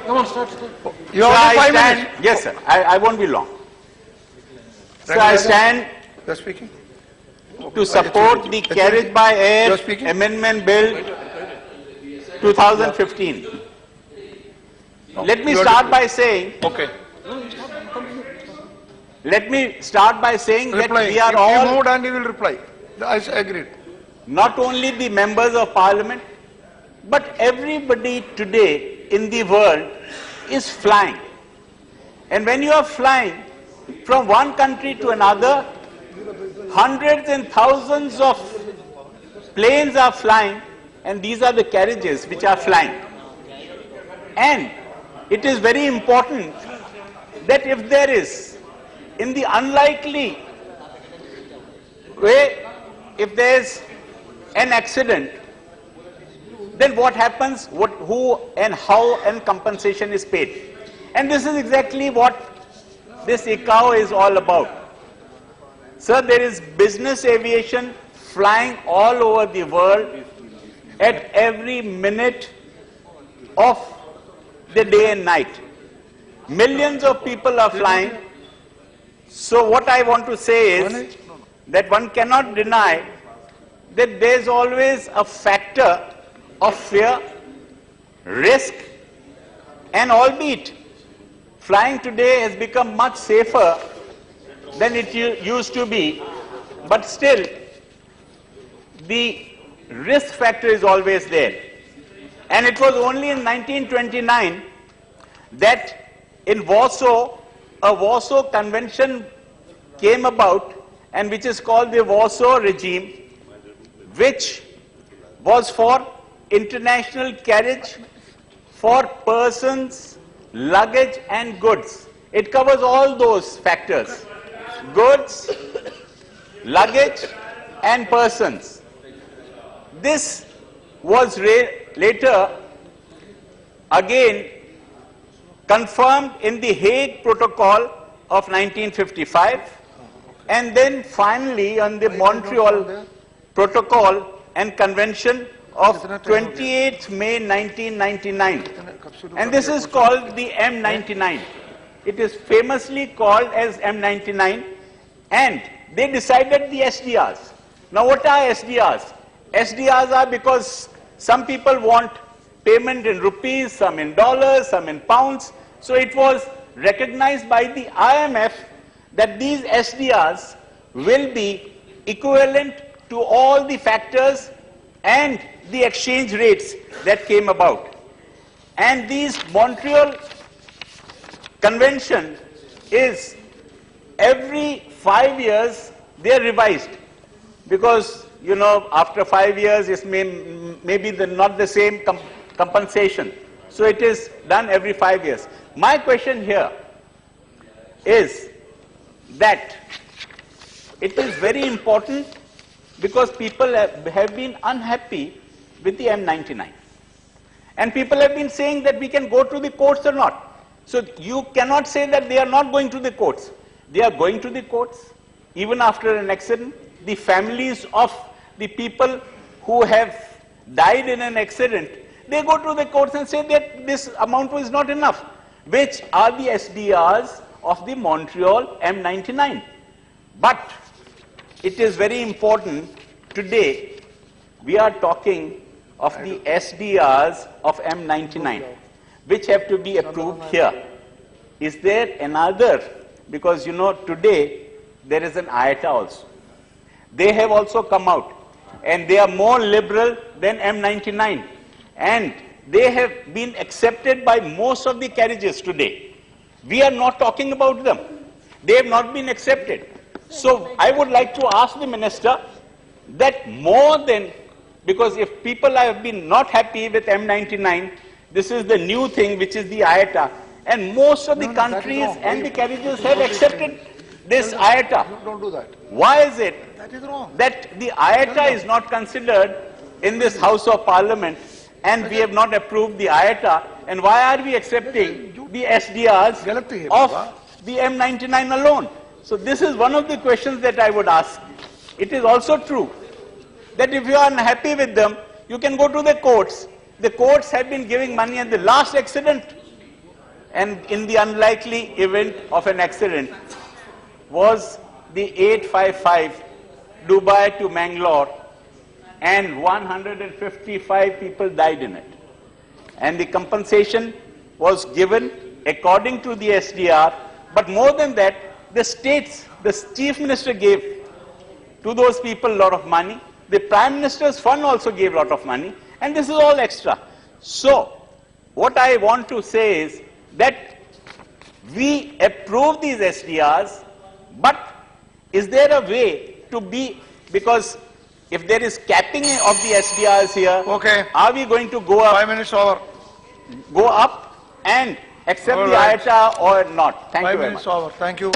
Come on, start. You have only 5 minutes. Yes, sir. I won't be long. So I stand You're speaking? to support the Carriage by Air You're speaking? Amendment Bill 2015. Let me start by saying, Okay. let me start by saying that Reply. we are He all moved and he will reply. I agreed. not only the members of parliament, but everybody today in the world is flying. And when you are flying from one country to another, hundreds and thousands of planes are flying, and these are the carriages which are flying. And it is very important that if there is, in the unlikely way, if there is an accident, then what happens, who and how and compensation is paid. And this is exactly what this ICAO is all about. Sir, there is business aviation flying all over the world at every minute of the day and night. Millions of people are flying. So what I want to say is that one cannot deny that there is always a factor of fear, risk, and albeit flying today has become much safer than it used to be, but still the risk factor is always there. And it was only in 1929 that in Warsaw, a Warsaw Convention came about, and which is called the Warsaw Regime, which was for international carriage for persons, luggage and goods. It covers all those factors: goods, luggage and persons. This was later again confirmed in the Hague Protocol of 1955, and then finally on the Montreal Protocol and Convention of 28th May 1999. And this is called the M99. It is famously called as M99, and they decided the SDRs. Now what are SDRs? SDRs are because some people want payment in rupees, some in dollars, some in pounds. So it was recognized by the IMF that these SDRs will be equivalent to all the factors and the exchange rates that came about. And these Montreal Convention is every 5 years they are revised, because you know after 5 years it may be not the same compensation. So it is done every 5 years. My question here is that it is very important because people have been unhappy with the M99. And people have been saying that we can go to the courts or not. So you cannot say that they are not going to the courts. They are going to the courts even after an accident. The families of the people who have died in an accident, they go to the courts and say that this amount was not enough, which are the SDRs of the Montreal M99. But it is very important today we are talking of the SDRs of M99, which have to be approved here. Is there another? Because you know today there is an IATA also. They have also come out and they are more liberal than M99, and they have been accepted by most of the carriages today. We are not talking about them. They have not been accepted. So I would like to ask the minister that more than, because if people have been not happy with M99, this is the new thing which is the IATA, and most of the countries and the carriages have accepted this IATA. Don't do that. Why is it That is wrong. that the IATA is not considered in this House of Parliament, and we have not approved the IATA, and why are we accepting the SDRs of the M99 alone? So this is one of the questions that I would ask. It is also true that if you are unhappy with them, you can go to the courts. The courts have been giving money, and the last accident And in the unlikely event of an accident was the 855 Dubai to Mangalore, and 155 people died in it. And the compensation was given according to the SDR, but more than that, the states, the chief minister gave to those people a lot of money. The Prime Minister's fund also gave a lot of money, and this is all extra. So, what I want to say is that we approve these SDRs, but is there a way to be, because if there is capping of the SDRs here, Okay. are we going to go 5 up, minutes over. and accept All the right. IATA or not? Thank you 5 very minutes much. over. Thank you.